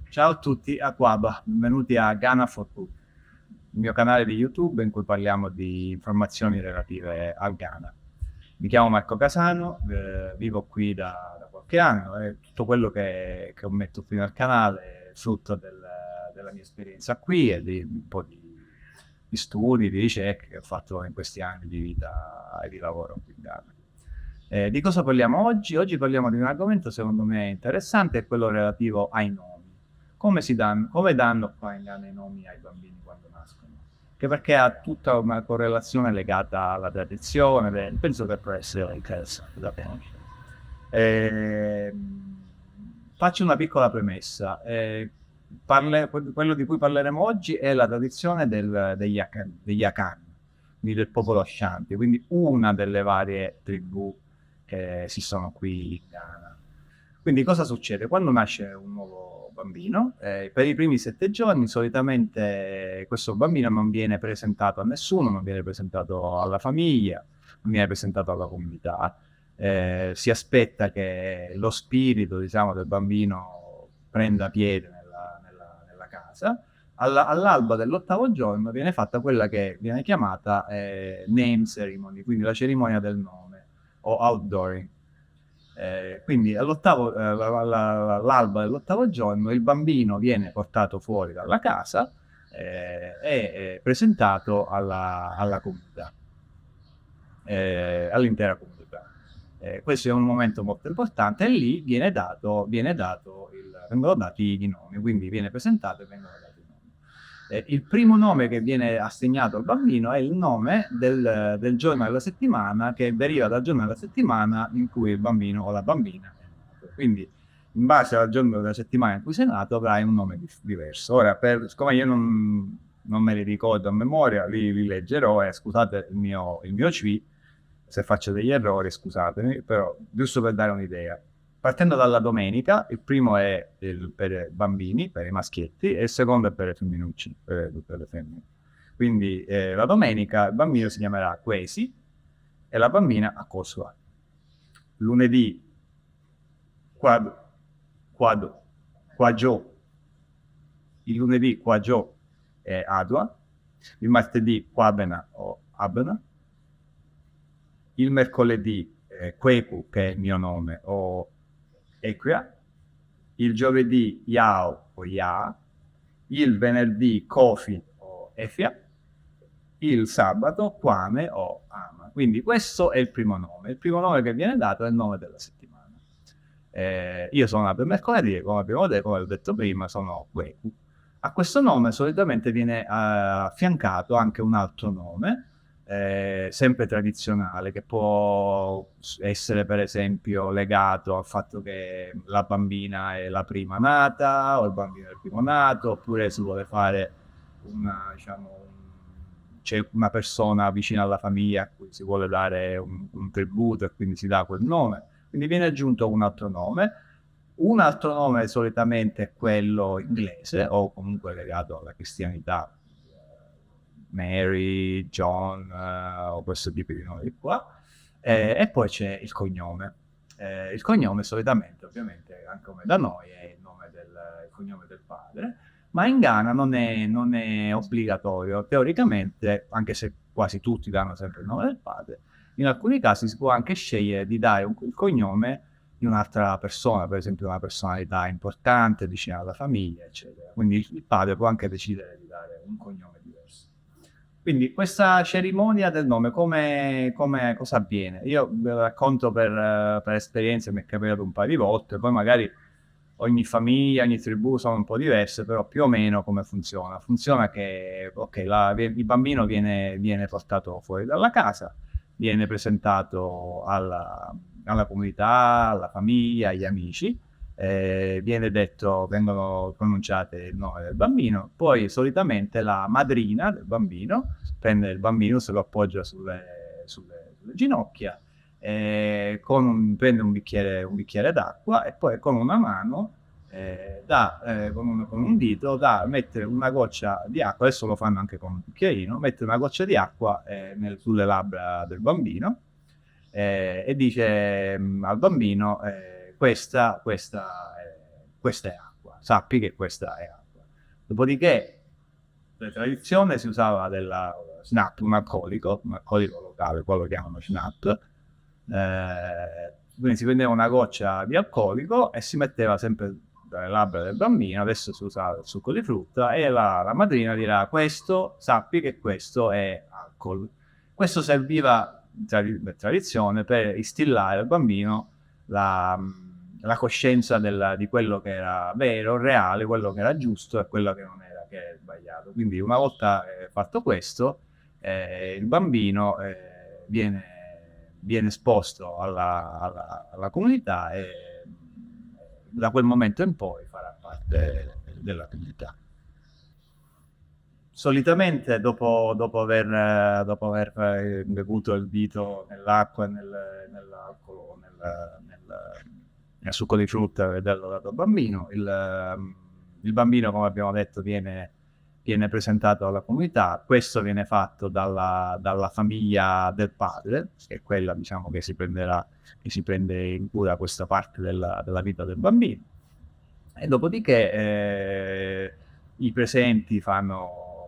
Ciao a tutti, Aquaba, benvenuti a Ghana for Good, il mio canale di YouTube in cui parliamo di informazioni relative al Ghana. Mi chiamo Marco Casano, vivo qui da qualche anno e tutto quello che metto qui nel canale è frutto della mia esperienza qui e di un po' di studi, di ricerche che ho fatto in questi anni di vita e di lavoro qui in Ghana. Di cosa parliamo oggi? Oggi parliamo di un argomento secondo me interessante, è quello relativo ai nomi. Come danno qua in Ghana i nomi ai bambini quando nascono? Che perché ha tutta una correlazione legata alla tradizione, penso che può essere interessante da conoscere. Faccio una piccola premessa. Quello di cui parleremo oggi è la tradizione degli Akan, quindi del popolo Ashanti, quindi una delle varie tribù che esistono qui in Ghana. Quindi cosa succede? Quando nasce un nuovo bambino, per i primi 7 giorni solitamente questo bambino non viene presentato a nessuno, non viene presentato alla famiglia, non viene presentato alla comunità. Si aspetta che lo spirito, diciamo, del bambino prenda piede nella casa. All'alba dell'8° giorno viene fatta quella che viene chiamata name ceremony, quindi la cerimonia del nome o outdooring. Quindi all'alba dell'8° giorno il bambino viene portato fuori dalla casa e presentato alla comunità, all'intera comunità. Questo è un momento molto importante e lì vengono dati i nomi, quindi viene presentato e vengono dati i nomi. Il primo nome che viene assegnato al bambino è il nome del giorno della settimana che deriva dal giorno della settimana in cui il bambino o la bambina è nato. Quindi in base al giorno della settimana in cui sei nato avrai un nome diverso. Ora, siccome io non me li ricordo a memoria, li leggerò e scusate il mio CI, se faccio degli errori scusatemi, però giusto per dare un'idea. Partendo dalla domenica, il primo è per i bambini, per i maschietti, e il secondo è per i femminucci, per tutte le femmine. Quindi la domenica il bambino si chiamerà Quesi e la bambina Akosua. Lunedì Quado, Quagio. Il lunedì Quagio è Adua. Il martedì Quabena o Abena. Il mercoledì Kweku, che è il mio nome, o Equia. Il giovedì Yao o Ya. Il venerdì Kofi o Efia. Il sabato Kwame o Ama. Quindi questo è il primo nome. Il primo nome che viene dato è il nome della settimana. Io sono nato mercoledì, come ho detto prima, sono Kweku. A questo nome solitamente viene affiancato anche un altro nome, sempre tradizionale, che può essere per esempio legato al fatto che la bambina è la prima nata o il bambino è il primo nato, oppure si vuole fare c'è una persona vicina alla famiglia a cui si vuole dare un tributo e quindi si dà quel nome. Quindi viene aggiunto un altro nome. Un altro nome solitamente è quello inglese o comunque legato alla cristianità, Mary, John o questo tipo di nomi qua. E poi c'è il cognome. Il cognome solitamente, ovviamente, anche come da noi, è il cognome del padre, ma in Ghana non è obbligatorio. Teoricamente, anche se quasi tutti danno sempre il nome del padre, in alcuni casi si può anche scegliere di dare il cognome di un'altra persona, per esempio una personalità importante, vicina alla famiglia, eccetera. Quindi il padre può anche decidere di dare un cognome diverso. Quindi questa cerimonia del nome, cosa avviene? Io ve lo racconto per esperienza, mi è capitato un paio di volte, poi magari ogni famiglia, ogni tribù sono un po' diverse, però più o meno come funziona? Funziona che il bambino viene portato fuori dalla casa, viene presentato alla comunità, alla famiglia, agli amici, vengono pronunciate il nome del bambino, poi solitamente la madrina del bambino prende il bambino, se lo appoggia sulle ginocchia, prende un bicchiere d'acqua e poi con una mano, con un dito, mette una goccia di acqua, adesso lo fanno anche con un bicchierino, mette una goccia di acqua sulle labbra del bambino e dice al bambino questa è acqua. sappi che questa è acqua. Dopodiché, per tradizione si usava della Schnapp, un alcolico locale, quello lo chiamano Schnapp. Quindi si prendeva una goccia di alcolico e si metteva sempre dalle labbra del bambino, adesso si usa il succo di frutta, e la madrina dirà: questo, sappi che questo è alcol. Questo serviva, per tradizione, per instillare al bambino la coscienza di quello che era vero, reale, quello che era giusto e quello che non era, che è sbagliato. Quindi una volta fatto questo, il bambino viene esposto alla comunità e da quel momento in poi farà parte della comunità. Solitamente dopo aver bevuto il dito nell'acqua, nell'alcol, nel succo di frutta e dato al bambino, il bambino, come abbiamo detto, viene presentato alla comunità. Questo viene fatto dalla famiglia del padre, che è quella, diciamo, che si prende in cura questa parte della vita del bambino. E dopodiché i presenti fanno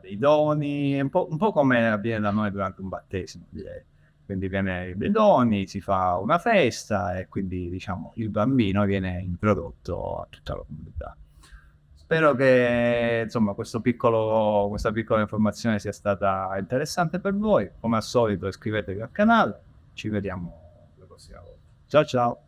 dei doni, un po' come avviene da noi durante un battesimo, direi. Quindi viene dei doni, si fa una festa e quindi, diciamo, il bambino viene introdotto a tutta la comunità. Spero che, insomma, questa piccola informazione sia stata interessante per voi. Come al solito, iscrivetevi al canale, ci vediamo la prossima volta. Ciao ciao!